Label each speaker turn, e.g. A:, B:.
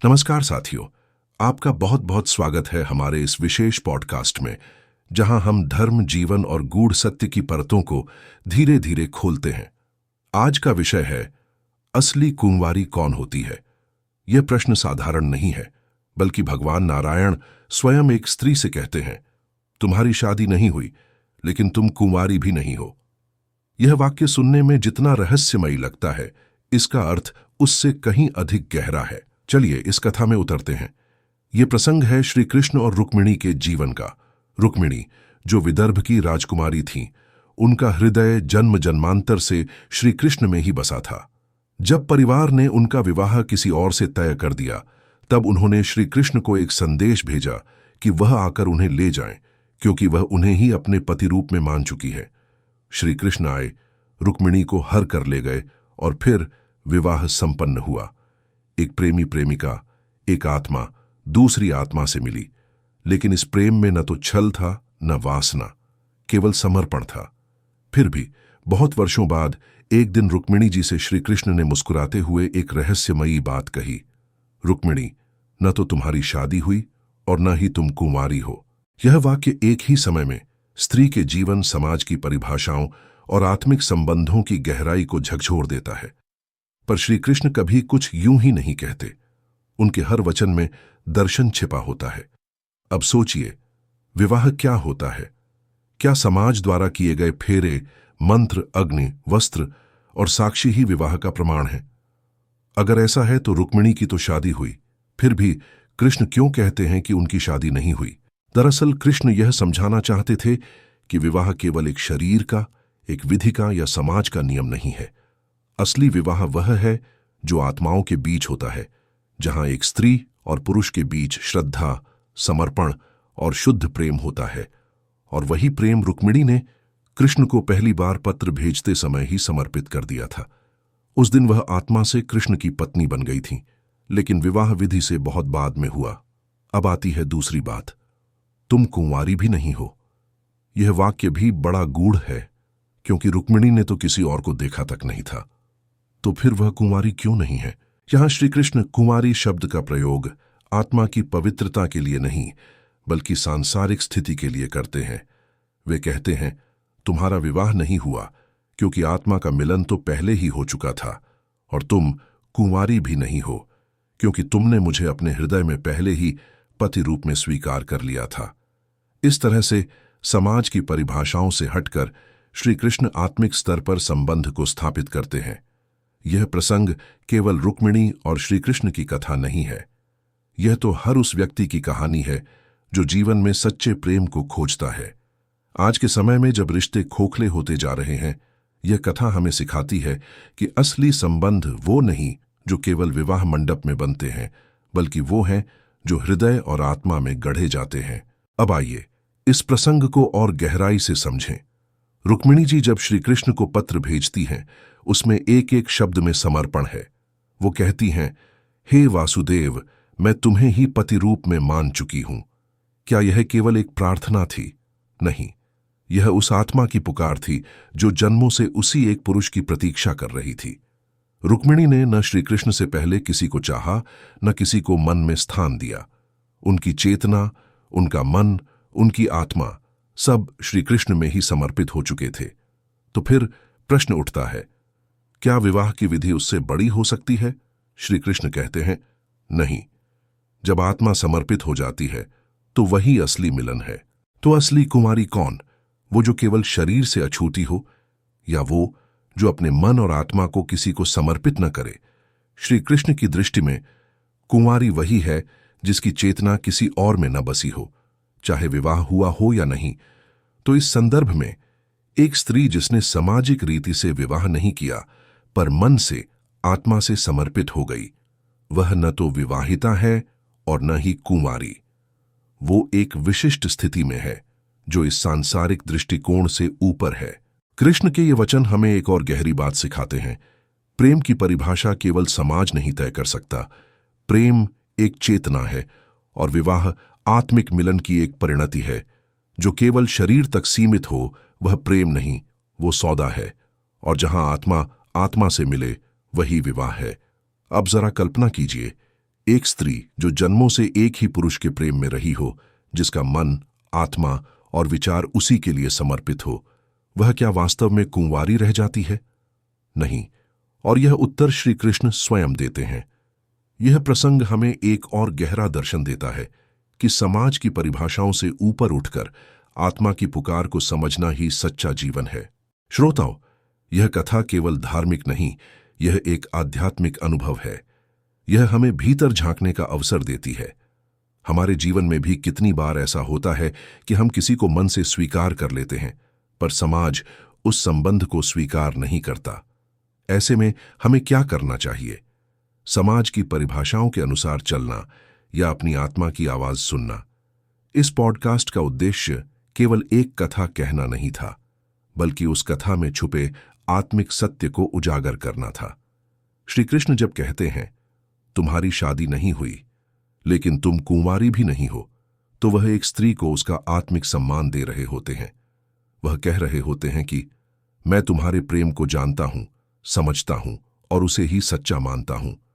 A: नमस्कार साथियों, आपका बहुत बहुत स्वागत है हमारे इस विशेष पॉडकास्ट में, जहां हम धर्म, जीवन और गूढ़ सत्य की परतों को धीरे धीरे खोलते हैं। आज का विषय है असली कुंवारी कौन होती है। यह प्रश्न साधारण नहीं है, बल्कि भगवान नारायण स्वयं एक स्त्री से कहते हैं, तुम्हारी शादी नहीं हुई, लेकिन तुम कुंवारी भी नहीं हो। यह वाक्य सुनने में जितना रहस्यमयी लगता है, इसका अर्थ उससे कहीं अधिक गहरा है। चलिए इस कथा में उतरते हैं। यह प्रसंग है श्री कृष्ण और रुक्मिणी के जीवन का। रुक्मिणी, जो विदर्भ की राजकुमारी थीं, उनका हृदय जन्म जन्मांतर से श्री कृष्ण में ही बसा था। जब परिवार ने उनका विवाह किसी और से तय कर दिया, तब उन्होंने श्री कृष्ण को एक संदेश भेजा कि वह आकर उन्हें ले जाएं, क्योंकि वह उन्हें ही अपने पति रूप में मान चुकी है। श्री कृष्ण आए, रुक्मिणी को हर कर ले गए और फिर विवाह संपन्न हुआ। एक प्रेमी प्रेमिका, एक आत्मा दूसरी आत्मा से मिली, लेकिन इस प्रेम में न तो छल था न वासना, केवल समर्पण था। फिर भी बहुत वर्षों बाद एक दिन रुक्मिणी जी से श्री कृष्ण ने मुस्कुराते हुए एक रहस्यमयी बात कही, रुक्मिणी, न तो तुम्हारी शादी हुई और न ही तुम कुंवारी हो। यह वाक्य एक ही समय में स्त्री के जीवन, समाज की परिभाषाओं और आत्मिक संबंधों की गहराई को झकझोर देता है। पर श्री कृष्ण कभी कुछ यूं ही नहीं कहते। उनके हर वचन में दर्शन छिपा होता है। अब सोचिए, विवाह क्या होता है? क्या समाज द्वारा किए गए फेरे, मंत्र, अग्नि, वस्त्र और साक्षी ही विवाह का प्रमाण है? अगर ऐसा है तो रुक्मिणी की तो शादी हुई, फिर भी कृष्ण क्यों कहते हैं कि उनकी शादी नहीं हुई? दरअसल कृष्ण यह समझाना चाहते थे कि विवाह केवल एक शरीर का, एक विधि का या समाज का नियम नहीं है। असली विवाह वह है जो आत्माओं के बीच होता है, जहां एक स्त्री और पुरुष के बीच श्रद्धा, समर्पण और शुद्ध प्रेम होता है। और वही प्रेम रुक्मिणी ने कृष्ण को पहली बार पत्र भेजते समय ही समर्पित कर दिया था। उस दिन वह आत्मा से कृष्ण की पत्नी बन गई थी, लेकिन विवाह विधि से बहुत बाद में हुआ। अब आती है दूसरी बात, तुम कुंवारी भी नहीं हो। यह वाक्य भी बड़ा गूढ़ है, क्योंकि रुक्मिणी ने तो किसी और को देखा तक नहीं था। तो फिर वह कुंवारी क्यों नहीं है? यहां श्री कृष्ण कुंवारी शब्द का प्रयोग आत्मा की पवित्रता के लिए नहीं, बल्कि सांसारिक स्थिति के लिए करते हैं। वे कहते हैं, तुम्हारा विवाह नहीं हुआ क्योंकि आत्मा का मिलन तो पहले ही हो चुका था, और तुम कुंवारी भी नहीं हो क्योंकि तुमने मुझे अपने हृदय में पहले ही पति रूप में स्वीकार कर लिया था। इस तरह से समाज की परिभाषाओं से हटकर श्री कृष्ण आत्मिक स्तर पर संबंध को स्थापित करते हैं। यह प्रसंग केवल रुक्मिणी और श्री कृष्ण की कथा नहीं है। यह तो हर उस व्यक्ति की कहानी है जो जीवन में सच्चे प्रेम को खोजता है। आज के समय में जब रिश्ते खोखले होते जा रहे हैं, यह कथा हमें सिखाती है कि असली संबंध वो नहीं जो केवल विवाह मंडप में बनते हैं, बल्कि वो हैं जो हृदय और आत्मा में गढ़े जाते हैं। अब आइए इस प्रसंग को और गहराई से समझें। रुक्मिणी जी जब श्री कृष्ण को पत्र भेजती हैं, उसमें एक एक शब्द में समर्पण है। वो कहती हैं, हे वासुदेव, मैं तुम्हें ही पति रूप में मान चुकी हूं। क्या यह केवल एक प्रार्थना थी? नहीं, यह उस आत्मा की पुकार थी जो जन्मों से उसी एक पुरुष की प्रतीक्षा कर रही थी। रुक्मिणी ने न श्री कृष्ण से पहले किसी को चाहा, न किसी को मन में स्थान दिया। उनकी चेतना, उनका मन, उनकी आत्मा सब श्री कृष्ण में ही समर्पित हो चुके थे। तो फिर प्रश्न उठता है, क्या विवाह की विधि उससे बड़ी हो सकती है? श्री कृष्ण कहते हैं, नहीं। जब आत्मा समर्पित हो जाती है तो वही असली मिलन है। तो असली कुंवारी कौन? वो जो केवल शरीर से अछूती हो, या वो जो अपने मन और आत्मा को किसी को समर्पित न करे? श्री कृष्ण की दृष्टि में कुंवारी वही है जिसकी चेतना किसी और में न बसी हो, चाहे विवाह हुआ हो या नहीं। तो इस संदर्भ में एक स्त्री जिसने सामाजिक रीति से विवाह नहीं किया, पर मन से, आत्मा से समर्पित हो गई, वह न तो विवाहिता है और न ही कुंवारी। वो एक विशिष्ट स्थिति में है जो इस सांसारिक दृष्टिकोण से ऊपर है। कृष्ण के ये वचन हमें एक और गहरी बात सिखाते हैं। प्रेम की परिभाषा केवल समाज नहीं तय कर सकता। प्रेम एक चेतना है और विवाह आत्मिक मिलन की एक परिणति है। जो केवल शरीर तक सीमित हो वह प्रेम नहीं, वो सौदा है। और जहां आत्मा आत्मा से मिले वही विवाह है। अब जरा कल्पना कीजिए, एक स्त्री जो जन्मों से एक ही पुरुष के प्रेम में रही हो, जिसका मन, आत्मा और विचार उसी के लिए समर्पित हो, वह क्या वास्तव में कुंवारी रह जाती है? नहीं। और यह उत्तर श्री कृष्ण स्वयं देते हैं। यह प्रसंग हमें एक और गहरा दर्शन देता है कि समाज की परिभाषाओं से ऊपर उठकर आत्मा की पुकार को समझना ही सच्चा जीवन है। श्रोताओं, यह कथा केवल धार्मिक नहीं, यह एक आध्यात्मिक अनुभव है। यह हमें भीतर झांकने का अवसर देती है। हमारे जीवन में भी कितनी बार ऐसा होता है कि हम किसी को मन से स्वीकार कर लेते हैं, पर समाज उस संबंध को स्वीकार नहीं करता। ऐसे में हमें क्या करना चाहिए? समाज की परिभाषाओं के अनुसार चलना या अपनी आत्मा की आवाज सुनना? इस पॉडकास्ट का उद्देश्य केवल एक कथा कहना नहीं था, बल्कि उस कथा में छुपे आत्मिक सत्य को उजागर करना था। श्री कृष्ण जब कहते हैं, तुम्हारी शादी नहीं हुई लेकिन तुम कुंवारी भी नहीं हो, तो वह एक स्त्री को उसका आत्मिक सम्मान दे रहे होते हैं। वह कह रहे होते हैं कि मैं तुम्हारे प्रेम को जानता हूं, समझता हूं और उसे ही सच्चा मानता हूं।